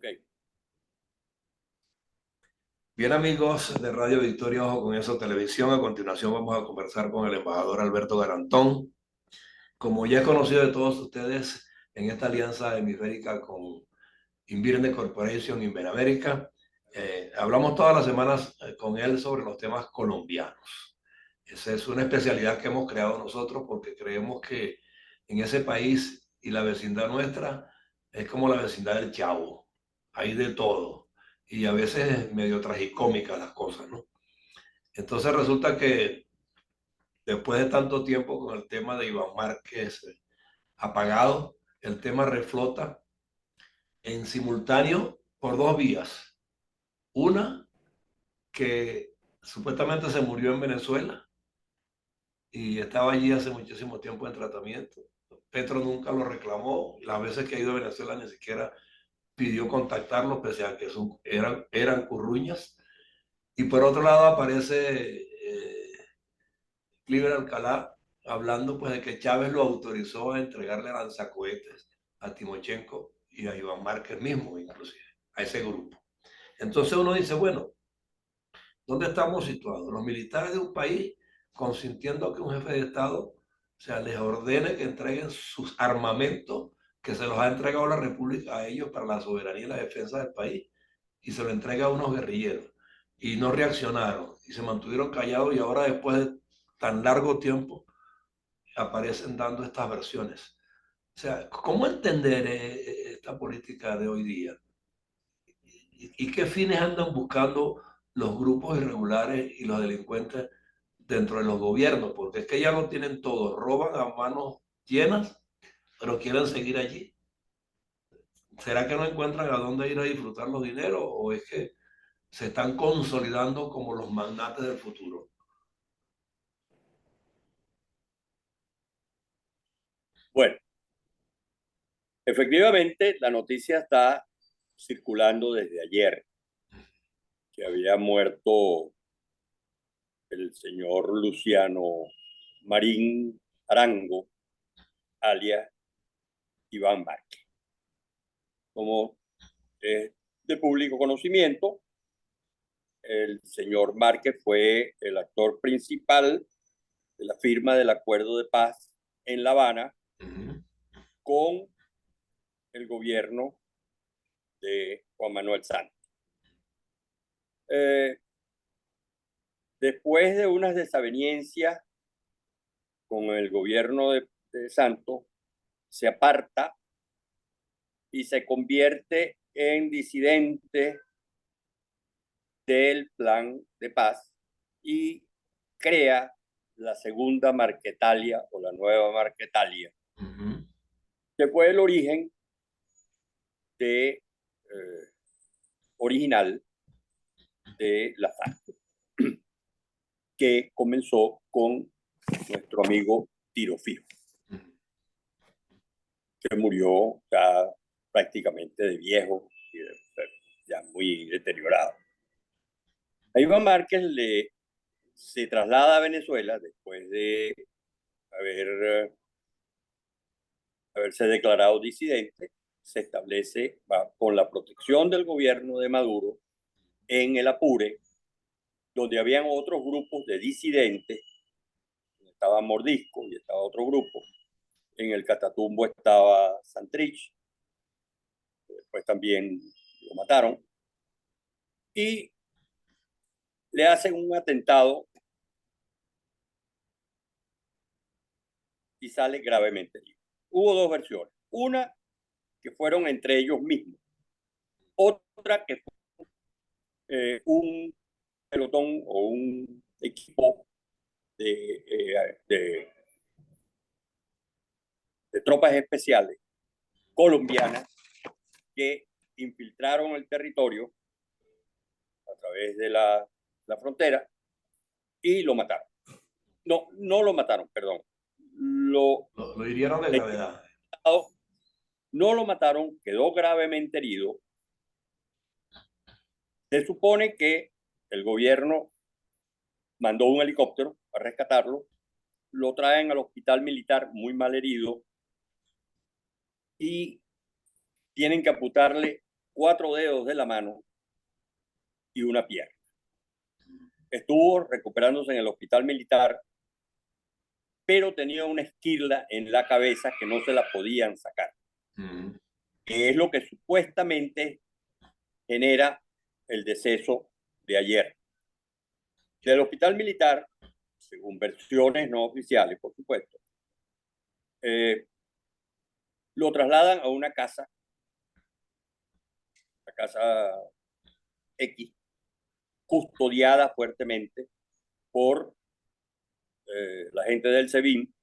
Ok. Bien, amigos de Radio Victoria, Ojo con Eso Televisión. A continuación vamos a conversar con el embajador Alberto Garantón. Como ya es conocido de todos ustedes, en esta alianza hemisférica con Invirne Corporation Iberoamérica, hablamos todas las semanas con él sobre los temas colombianos. Esa es una especialidad que hemos creado nosotros porque creemos que en ese país y la vecindad nuestra es como la vecindad del Chavo. Hay de todo y a veces es medio tragicómica las cosas, ¿no? Entonces resulta que después de tanto tiempo con el tema de Iván Márquez apagado, el tema reflota en simultáneo por dos vías. Una, que supuestamente se murió en Venezuela y estaba allí hace muchísimo tiempo en tratamiento. Petro nunca lo reclamó, las veces que ha ido a Venezuela ni siquiera pidió contactarlo, pese a que eran curruñas. Y por otro lado aparece Cliver Alcalá hablando pues de que Chávez lo autorizó a entregarle lanzacohetes a Timochenko y a Iván Márquez mismo, inclusive, a ese grupo. Entonces uno dice, bueno, ¿dónde estamos situados? Los militares de un país consintiendo que un jefe de Estado, o sea, les ordene que entreguen sus armamentos que se los ha entregado la República a ellos para la soberanía y la defensa del país, y se lo entrega a unos guerrilleros. Y no reaccionaron, y se mantuvieron callados, y ahora después de tan largo tiempo aparecen dando estas versiones. O sea, ¿cómo entender esta política de hoy día? ¿Y qué fines andan buscando los grupos irregulares y los delincuentes dentro de los gobiernos? Porque es que ya lo tienen todo, roban a manos llenas, pero quieren seguir allí. ¿Será que no encuentran a dónde ir a disfrutar los dineros o es que se están consolidando como los magnates del futuro? Bueno, efectivamente, la noticia está circulando desde ayer, que había muerto el señor Luciano Marín Arango, alias Iván Márquez. Como es de público conocimiento, el señor Márquez fue el actor principal de la firma del acuerdo de paz en La Habana con el gobierno de Juan Manuel Santos. Eh, Después de unas desavenencias con el gobierno de Santos, se aparta y se convierte en disidente del plan de paz y crea la segunda Marquetalia o la nueva Marquetalia, que fue el origen original de la FARC, que comenzó con nuestro amigo Tiro Fijo, que murió ya prácticamente de viejo y ya muy deteriorado. A Iván Márquez se traslada a Venezuela después de haber, haberse declarado disidente, se establece con la protección del gobierno de Maduro en el Apure, donde habían otros grupos de disidentes. Estaba Mordisco y estaba otro grupo. En el Catatumbo estaba Santrich, después también lo mataron. Y le hacen un atentado y sale gravemente herido. Hubo dos versiones. Una que fueron entre ellos mismos. Otra que fue un pelotón o un equipo de tropas especiales colombianas que infiltraron el territorio a través de la frontera y lo mataron. No, no lo mataron, perdón. Lo hirieron de gravedad. No lo mataron, quedó gravemente herido. Se supone que el gobierno mandó un helicóptero a rescatarlo, lo traen al hospital militar muy mal herido y tienen que amputarle 4 dedos de la mano y una pierna. Estuvo recuperándose en el hospital militar, pero tenía una esquirla en la cabeza que no se la podían sacar, que es lo que supuestamente genera el deceso de ayer. Del hospital militar, según versiones no oficiales, por supuesto, lo trasladan a una casa, la casa X, custodiada fuertemente por la gente del SEBIN,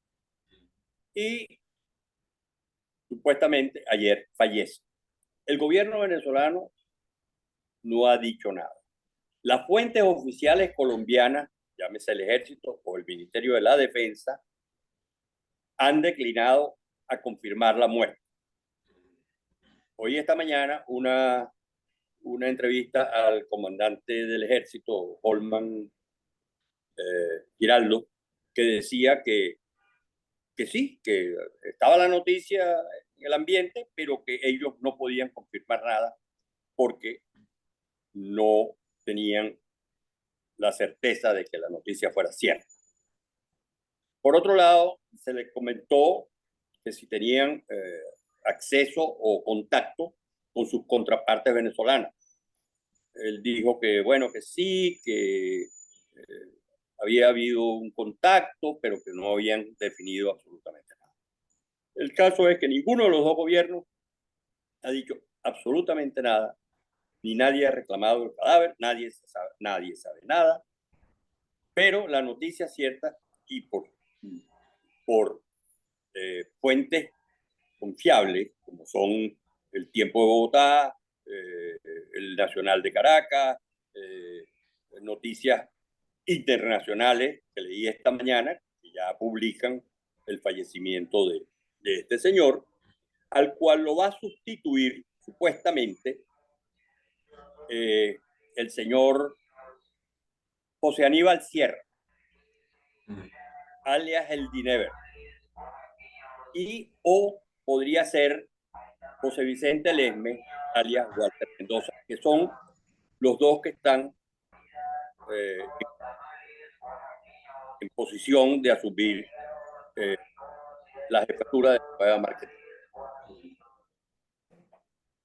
y supuestamente ayer fallece. El gobierno venezolano no ha dicho nada. Las fuentes oficiales colombianas, llámese el Ejército o el Ministerio de la Defensa, han declinado a confirmar la muerte. Hoy, esta mañana, una entrevista al comandante del Ejército, Holman Giraldo, que decía que sí, que estaba la noticia en el ambiente, pero que ellos no podían confirmar nada porque no tenían la certeza de que la noticia fuera cierta. Por otro lado, se les comentó que si tenían acceso o contacto con sus contrapartes venezolanas. Él dijo que, bueno, que sí, que había habido un contacto, pero que no habían definido absolutamente nada. El caso es que ninguno de los dos gobiernos ha dicho absolutamente nada, ni nadie ha reclamado el cadáver, nadie sabe nada, pero la noticia cierta y por fuentes confiables, como son el Tiempo de Bogotá, el Nacional de Caracas, noticias internacionales que leí esta mañana, que ya publican el fallecimiento de este señor, al cual lo va a sustituir supuestamente el señor José Aníbal Sierra, alias el Dinever, y o podría ser José Vicente Lesme, alias Walter Mendoza, que son los dos que están en posición de asumir la jefatura de la Nueva Marketing.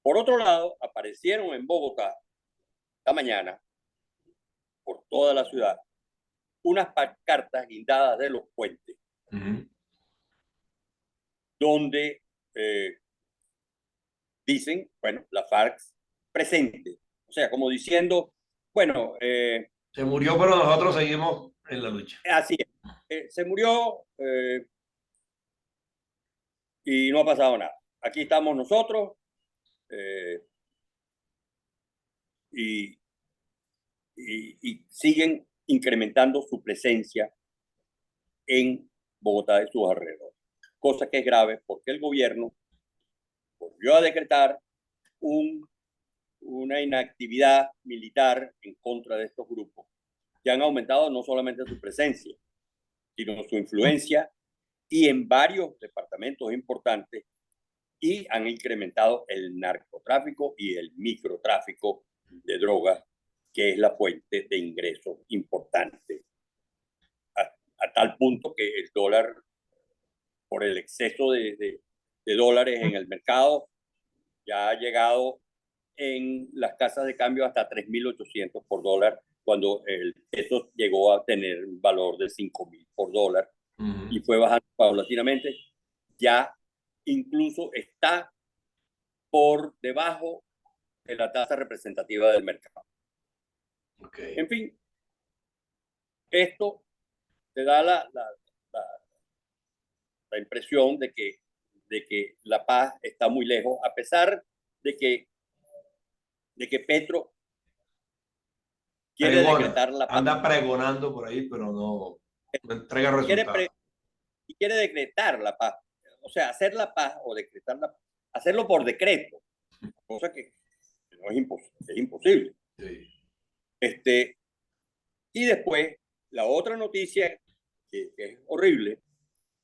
Por otro lado, aparecieron en Bogotá esta mañana, por toda la ciudad, unas pancartas guindadas de los puentes, donde dicen, bueno, la FARC presente. O sea, como diciendo, bueno... se murió, pero nosotros seguimos en la lucha. Así es. Se murió y no ha pasado nada. Aquí estamos nosotros y siguen incrementando su presencia en Bogotá y sus alrededores. Cosa que es grave porque el gobierno volvió a decretar una inactividad militar en contra de estos grupos, que han aumentado no solamente su presencia, sino su influencia, y en varios departamentos importantes, y han incrementado el narcotráfico y el microtráfico de drogas, que es la fuente de ingresos importante, a tal punto que el dólar, por el exceso de dólares en el mercado, ya ha llegado en las casas de cambio hasta 3.800 por dólar, cuando el peso llegó a tener un valor de 5.000 por dólar y fue bajando paulatinamente. Ya incluso está por debajo de la tasa representativa del mercado. Okay. En fin, esto te da la impresión de que la paz está muy lejos, a pesar de que Petro quiere decretar la paz. Anda pregonando por ahí, pero no entrega resultados. Quiere decretar la paz. O sea, hacer la paz o decretar la paz, hacerlo por decreto, cosa que no es imposible. Sí. Y después, la otra noticia que es horrible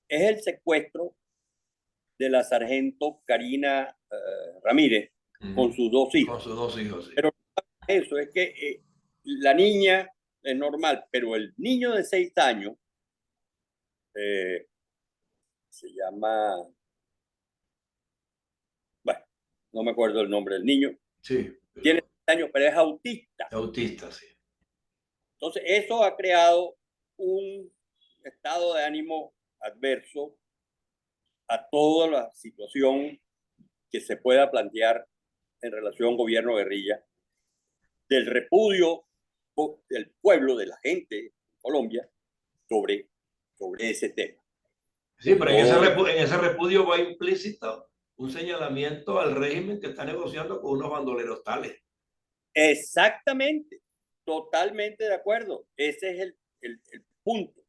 es el secuestro de la sargento Karina Ramírez, con sus dos hijos. Con sus dos hijos, sí. Pero eso es que la niña es normal, pero el niño de 6 años se llama, bueno, no me acuerdo el nombre del niño, Sí, tiene 6 años, pero es autista. autista, sí. Entonces, eso ha creado un estado de ánimo adverso a toda la situación que se pueda plantear en relación gobierno-guerrilla, del repudio del pueblo, de la gente de Colombia, sobre ese tema. Sí, pero en ese repudio va implícito un señalamiento al régimen que está negociando con unos bandoleros tales. Exactamente, totalmente de acuerdo. Ese es el punto.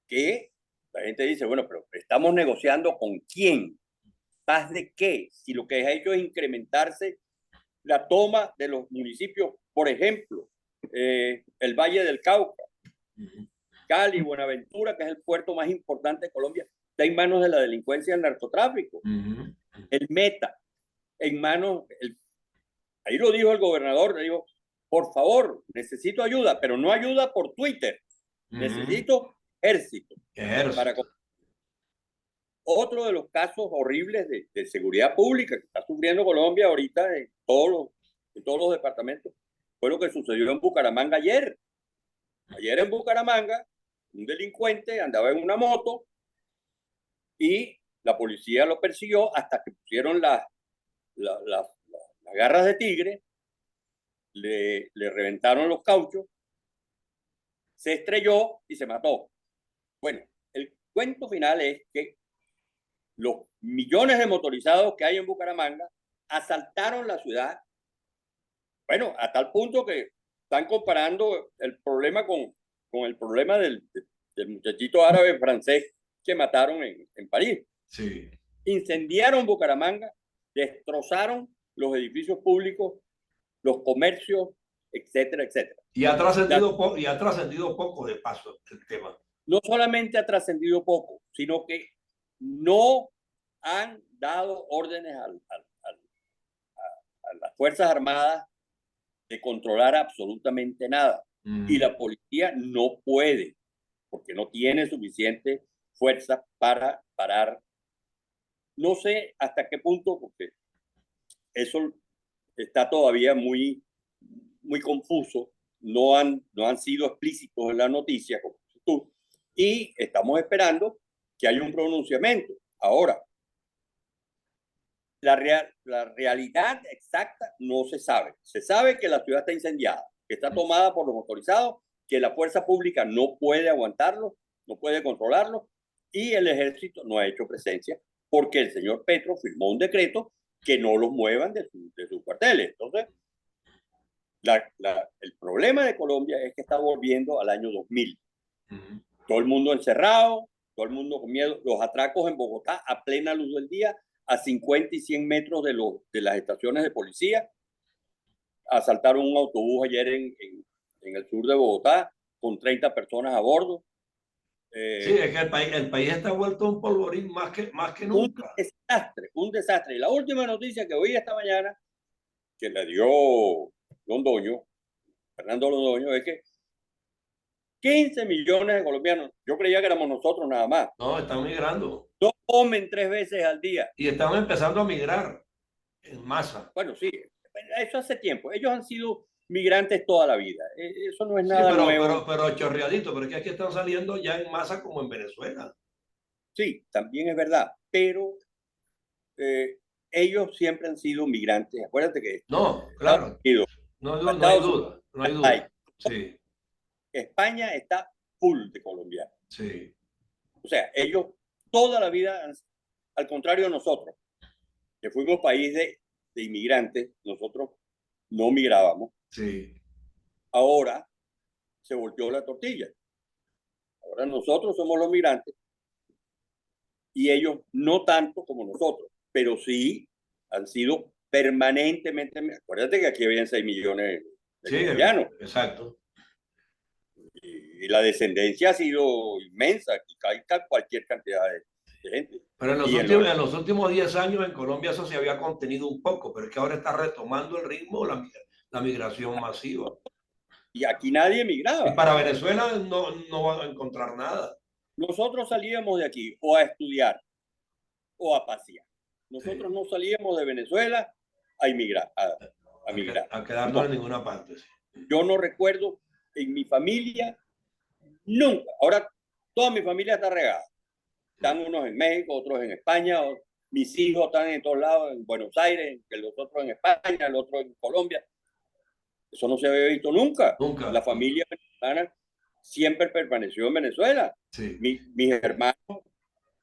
Que la gente dice, bueno, pero estamos negociando con quién, paz de qué, si lo que ha hecho es incrementarse la toma de los municipios, por ejemplo, el Valle del Cauca, Cali, Buenaventura, que es el puerto más importante de Colombia, está en manos de la delincuencia y el narcotráfico. El Meta, en manos, ahí lo dijo el gobernador, le dijo, por favor, necesito ayuda, pero no ayuda por Twitter, necesito ejército. Para... Otro de los casos horribles de seguridad pública que está sufriendo Colombia ahorita en todos los departamentos fue lo que sucedió en Bucaramanga ayer. Ayer en Bucaramanga, un delincuente andaba en una moto y la policía lo persiguió hasta que pusieron las garras de tigre, le reventaron los cauchos, se estrelló y se mató. Bueno, el cuento final es que los millones de motorizados que hay en Bucaramanga asaltaron la ciudad, bueno, a tal punto que están comparando el problema con el problema del muchachito árabe francés que mataron en París. Sí. Incendiaron Bucaramanga, destrozaron los edificios públicos, los comercios, etcétera, etcétera. Y ha trascendido poco de paso el tema. No solamente ha trascendido poco, sino que no han dado órdenes a las Fuerzas Armadas de controlar absolutamente nada. Y la policía no puede, porque no tiene suficiente fuerza para parar. No sé hasta qué punto, porque eso está todavía muy confuso. No han sido explícitos en la noticia, como tú, y estamos esperando que haya un pronunciamiento. Ahora, la realidad exacta no se sabe. Se sabe que la ciudad está incendiada, que está tomada por los motorizados, que la fuerza pública no puede aguantarlo, no puede controlarlo, y el ejército no ha hecho presencia porque el señor Petro firmó un decreto que no los muevan de sus cuarteles. Entonces, el problema de Colombia es que está volviendo al año 2000. Todo el mundo encerrado, todo el mundo con miedo. Los atracos en Bogotá a plena luz del día, a 50 y 100 metros de las estaciones de policía. Asaltaron un autobús ayer en el sur de Bogotá con 30 personas a bordo. Sí, es que el país está vuelto un polvorín más que nunca. Un desastre. Y la última noticia que oí esta mañana, que le dio Londoño, Fernando Londoño, es que 15 millones de colombianos, yo creía que éramos nosotros nada más. No, están migrando. No comen 3 veces al día. Y están empezando a migrar en masa. Bueno, sí, eso hace tiempo. Ellos han sido migrantes toda la vida. Eso no es nada nuevo. Pero chorreadito, pero es que aquí están saliendo ya en masa como en Venezuela. Sí, también es verdad, pero ellos siempre han sido migrantes. Acuérdate que no, claro, no hay duda, no hay duda. Sí. España está full de colombianos. Sí. O sea, ellos toda la vida, al contrario de nosotros, que fuimos país de inmigrantes, nosotros no migrábamos. Sí. Ahora se volteó la tortilla. Ahora nosotros somos los migrantes y ellos no tanto como nosotros, pero sí han sido permanentemente. Acuérdate que aquí habían 6 millones de colombianos. Exacto. Y la descendencia ha sido inmensa, aquí cae cualquier cantidad gente. Pero Y en los últimos 10 años en Colombia eso se había contenido un poco, pero es que ahora está retomando el ritmo la migración masiva. y aquí nadie Y emigraba. para Venezuela no van a encontrar nada. Nosotros salíamos de aquí o a estudiar o a pasear. Sí, Nosotros no salíamos de Venezuela a emigrar, a migrar. a quedarnos No, en ninguna parte. Sí. yo no recuerdo en mi familia nunca. Ahora toda mi familia está regada. Están unos en México, otros en España. Mis hijos están en todos lados, en Buenos Aires, los otros en España, el otro en Colombia. Eso no se había visto nunca. Nunca. La familia venezolana siempre permaneció en Venezuela. Sí, Mis hermanos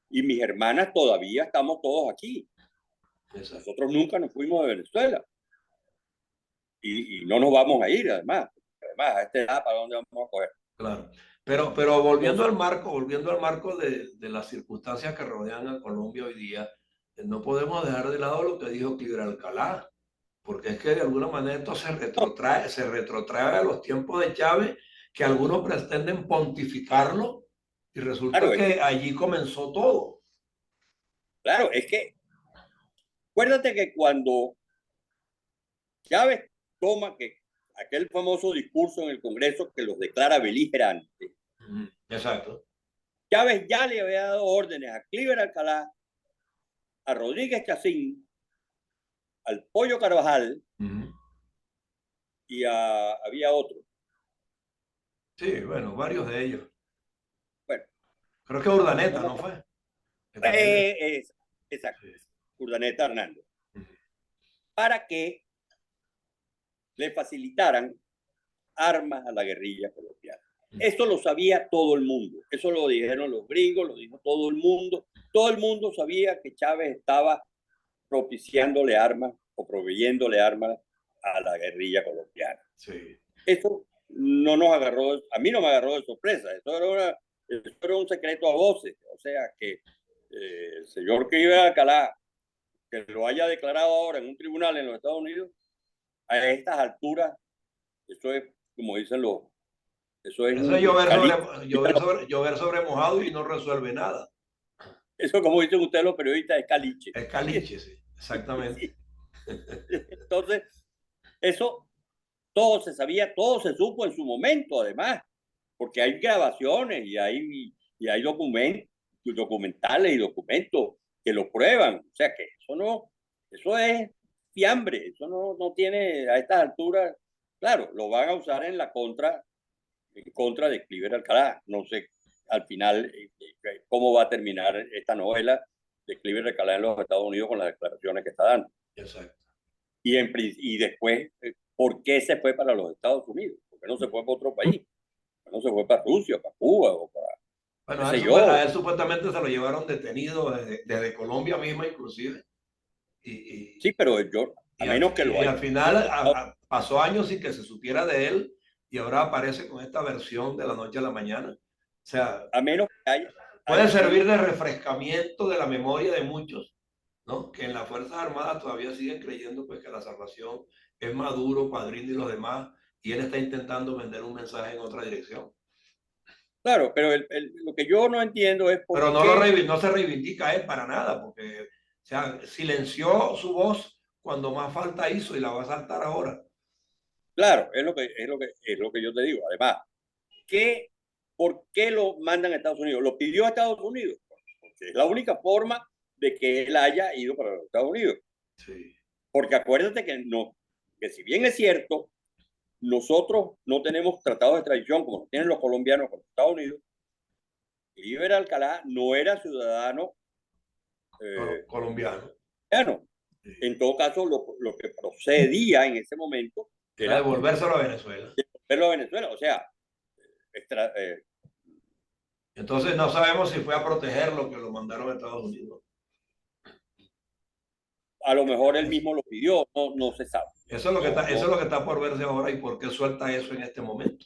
y mis hermanas todavía estamos todos aquí. exacto. Nosotros nunca nos fuimos de Venezuela y no nos vamos a ir, además. Además, a esta edad, ¿para dónde vamos a coger? Claro. Pero Entonces, volviendo al marco de las circunstancias que rodean a Colombia hoy día, no podemos dejar de lado lo que dijo Cliver Alcalá, porque es que de alguna manera esto se retrotrae a los tiempos de Chávez, que algunos pretenden pontificarlo, y resulta claro, que allí comenzó todo. claro, es que acuérdate que cuando Chávez toma que aquel famoso discurso en el Congreso que los declara beligerantes, Exacto. Chávez ya le había dado órdenes a Cliver Alcalá, a Rodríguez Chacín, al Pollo Carvajal y había otro. Sí, bueno, varios de ellos. Bueno, Creo que Urdaneta, no ¿no fue? Que también exacto, sí. Urdaneta Hernández, para que le facilitaran armas a la guerrilla colombiana. Eso lo sabía todo el mundo. Eso lo dijeron los gringos, lo dijo todo el mundo. Todo el mundo sabía que Chávez estaba propiciándole armas o proveyéndole armas a la guerrilla colombiana. Sí. Eso no nos agarró, a mí no me agarró de sorpresa. Eso era un secreto a voces. O sea que el señor que iba a Alcalá, que lo haya declarado ahora en un tribunal en los Estados Unidos, a estas alturas, eso es, como dicen los, eso es Eso es un caliente. llover sobre mojado y no resuelve nada. Eso, como dicen ustedes los periodistas, es caliche. Es caliche, sí, exactamente. Sí. Entonces, eso todo se sabía, todo se supo en su momento, además, porque hay grabaciones y hay documentales y documentos que lo prueban. O sea que eso no, eso es fiambre, eso no tiene a estas alturas, claro, lo van a usar en contra de Cliver Alcalá. No sé al final cómo va a terminar esta novela de Cliver Alcalá en los Estados Unidos con las declaraciones que está dando. Exacto. Y después, ¿por qué se fue para los Estados Unidos? ¿Por qué no se fue para otro país? ¿Por qué no se fue para Rusia, para Cuba o para, Bueno, qué sé yo? a él supuestamente se lo llevaron detenido desde Colombia misma inclusive. Y, Sí, y, pero yo, a menos que lo y haya, al final pasó años sin que se supiera de él y ahora aparece con esta versión de la noche a la mañana. O sea, a menos que puede haya servir sido, de refrescamiento de la memoria de muchos, ¿no? Que en las Fuerzas Armadas todavía siguen creyendo pues, que la salvación es Maduro, Padrino y los demás, y él está intentando vender un mensaje en otra dirección. claro, pero lo que yo no entiendo es Pero por qué, no se reivindica él para nada, porque o sea, silenció su voz cuando más falta hizo y la va a saltar ahora. claro, es lo que yo te digo. Además, ¿por qué lo mandan a Estados Unidos? ¿Lo pidió a Estados Unidos? Porque es la única forma de que él haya ido para los Estados Unidos. Sí. Porque acuérdate que no, que si bien es cierto, nosotros no tenemos tratados de extradición como tienen los colombianos con los Estados Unidos, Iber Alcalá no era ciudadano Colombiano. colombiano. Sí. En todo caso, lo que procedía en ese momento Era era devolvérselo a Venezuela. verlo a Venezuela. O sea, extra, Entonces no sabemos si fue a protegerlo que lo mandaron a Estados Unidos. a lo mejor él mismo lo pidió, no se sabe. Eso es lo que No, está, eso no, es lo que está por verse ahora y por qué suelta eso en este momento.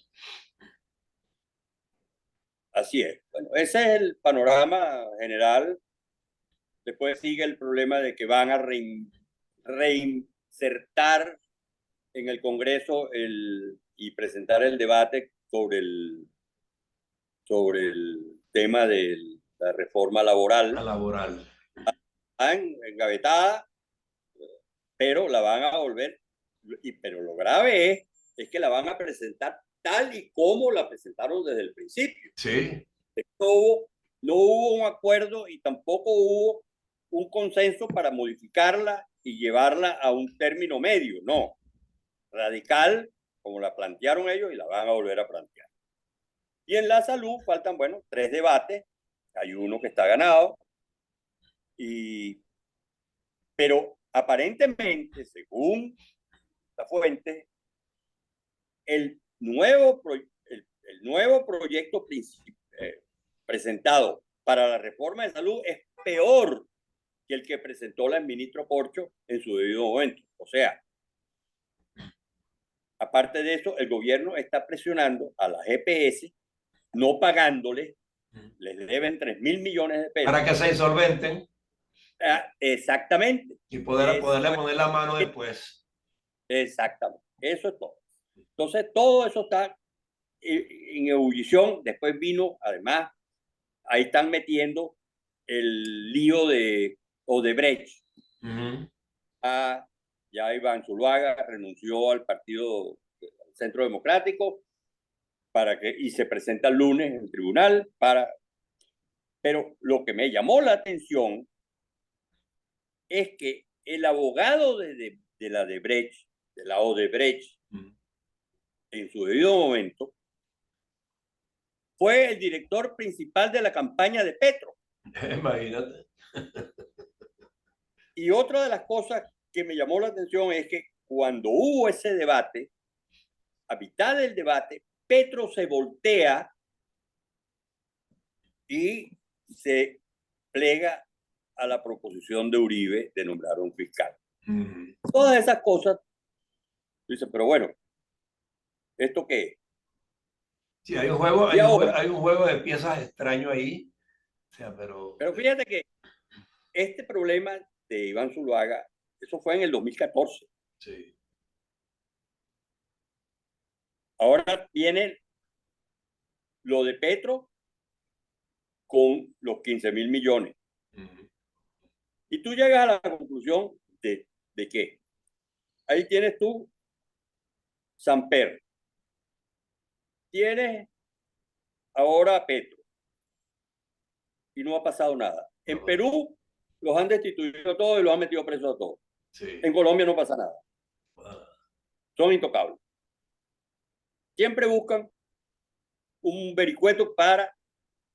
así es. Bueno, ese es el panorama general. Después sigue el problema de que van a reinsertar en el Congreso y presentar el debate sobre el tema de la reforma laboral, La laboral. está engavetada, pero la van a volver, pero lo grave es que la van a presentar tal y como la presentaron desde el principio. Sí. No hubo un acuerdo y tampoco hubo un consenso para modificarla y llevarla a un término medio, no, radical, como la plantearon ellos y la van a volver a plantear. Y en la salud faltan, bueno, 3 debates, hay uno que está ganado, pero aparentemente, según la fuente, el nuevo proyecto presentado para la reforma de salud es peor que el que presentó la ministra Porcho en su debido momento. O sea, aparte de eso, el gobierno está presionando a la GPS, no pagándoles, les deben 3.000 millones de pesos. Para que se insolventen. Exactamente. Y poderle poner la mano después. Exactamente. Eso es todo. Entonces, todo eso está en ebullición. Después vino, además, ahí están metiendo el lío de Odebrecht. Ya Iván Zuluaga renunció al Partido Centro Democrático y se presenta el lunes en el tribunal pero lo que me llamó la atención es que el abogado de la Odebrecht, en su debido momento, fue el director principal de la campaña de Petro. Imagínate. Y otra de las cosas que me llamó la atención es que cuando hubo ese debate, a mitad del debate, Petro se voltea y se plega a la proposición de Uribe de nombrar un fiscal. Todas esas cosas, dice, pero bueno, ¿esto qué es? Sí, hay un juego de piezas extraño ahí. O sea, pero fíjate que este problema de Iván Zuluaga, eso fue en el 2014. Sí. Ahora viene lo de Petro con los 15.000 millones. Y tú llegas a la conclusión de que ahí tienes tú Samper, tienes ahora a Petro y no ha pasado nada. En Perú los han destituido todos y los han metido presos a todos. Sí. En Colombia no pasa nada. Son intocables. Siempre buscan un vericueto para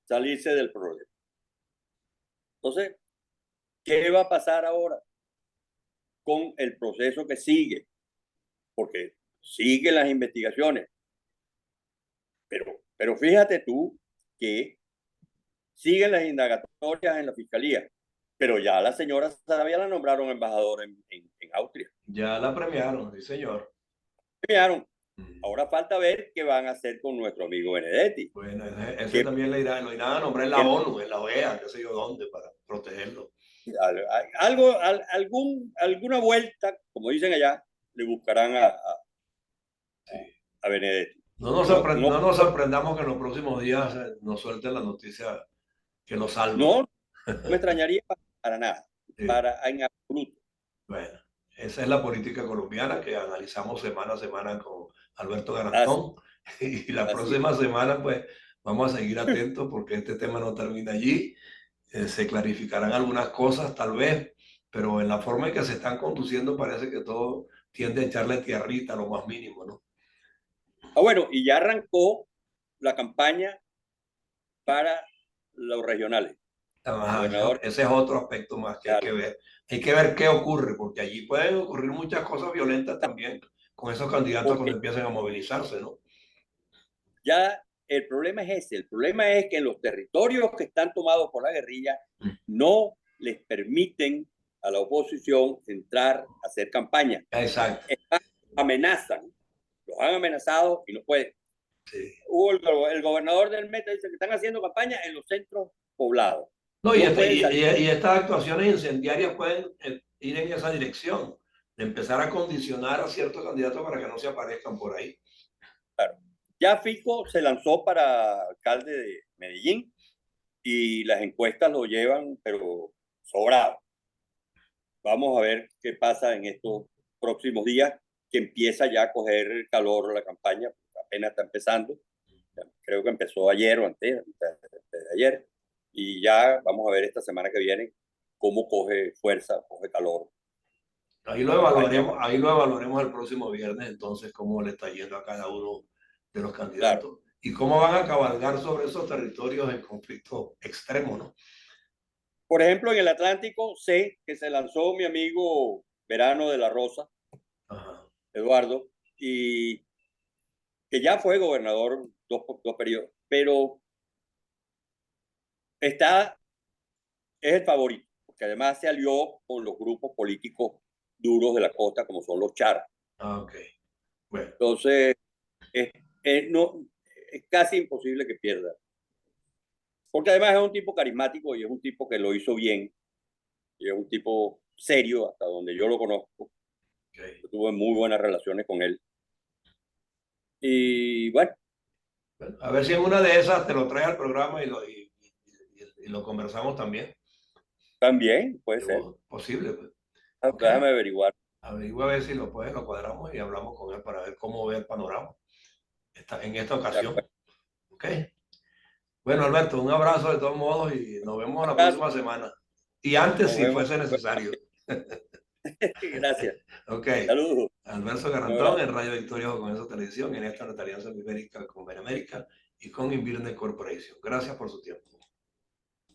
salirse del problema. Entonces, ¿qué va a pasar ahora con el proceso que sigue? Porque siguen las investigaciones. Pero fíjate tú que siguen las indagatorias en la fiscalía, pero ya la señora Sarabia la nombraron embajadora en Austria. Ya la premiaron, sí, señor. Premiaron. Ahora falta ver qué van a hacer con nuestro amigo Benedetti. Bueno, ese también lo irán a nombrar en la ONU, en la OEA, qué sé yo dónde, para protegerlo. Alguna vuelta, como dicen allá, le buscarán a Benedetti. No nos sorprendamos que en los próximos días nos suelten la noticia que lo salva. No me extrañaría para nada, Sí. en absoluto. Bueno, esa es la política colombiana que analizamos semana a semana con Alberto Garantón. Y la próxima semana, pues, vamos a seguir atentos porque este tema no termina allí. Se clarificarán algunas cosas, tal vez, pero en la forma en que se están conduciendo parece que todo tiende a echarle tierrita a lo más mínimo, ¿no? Bueno, y ya arrancó la campaña para los regionales. Ese es otro aspecto más que hay que ver. Hay que ver qué ocurre, porque allí pueden ocurrir muchas cosas violentas también con esos candidatos cuando empiecen a movilizarse, ¿no? Ya el problema es ese. El problema es que en los territorios que están tomados por la guerrilla no les permiten a la oposición entrar a hacer campaña. Exacto. Amenazan, los han amenazado y no pueden. Sí. El gobernador del Meta dice que están haciendo campaña en los centros poblados. No, y estas actuaciones incendiarias pueden ir en esa dirección, de empezar a condicionar a ciertos candidatos para que no se aparezcan por ahí. Claro. Ya Fico se lanzó para alcalde de Medellín y las encuestas lo llevan, pero sobrado. Vamos a ver qué pasa en estos próximos días, que empieza ya a coger calor la campaña, apenas está empezando. Creo que empezó ayer o antes de ayer, y ya vamos a ver esta semana que viene cómo coge fuerza, coge calor. Ahí lo evaluaremos el próximo viernes, entonces, cómo le está yendo a cada uno de los candidatos. Claro. Y cómo van a cabalgar sobre esos territorios en conflicto extremo, ¿no? Por ejemplo, en el Atlántico sé que se lanzó mi amigo Verano de la Rosa, Ajá. Eduardo, y que ya fue gobernador dos periodos, pero es el favorito, porque además se alió con los grupos políticos duros de la costa, como son los Char. Ah, ok. Bueno. Entonces, no, es casi imposible que pierda. Porque además es un tipo carismático y es un tipo que lo hizo bien. Y es un tipo serio, hasta donde yo lo conozco. Okay. Yo tuve muy buenas relaciones con él. Y bueno. Bueno, a ver si en una de esas te lo traes al programa y lo conversamos también. También puede ser. Posible, pues. Déjame Okay. averiguar. Averigua a ver si lo cuadramos y hablamos con él para ver cómo ve el panorama en esta ocasión. Ok. Bueno, Alberto, un abrazo de todos modos y nos vemos la próxima semana. Y antes, Nos si vemos. fuese necesario. Gracias. Ok. Saludos. Alberto Garantón en Radio Victoria con esa televisión, en esta nuestra alianza ibérica con Benemérica y con Invirne Corporation. Gracias por su tiempo.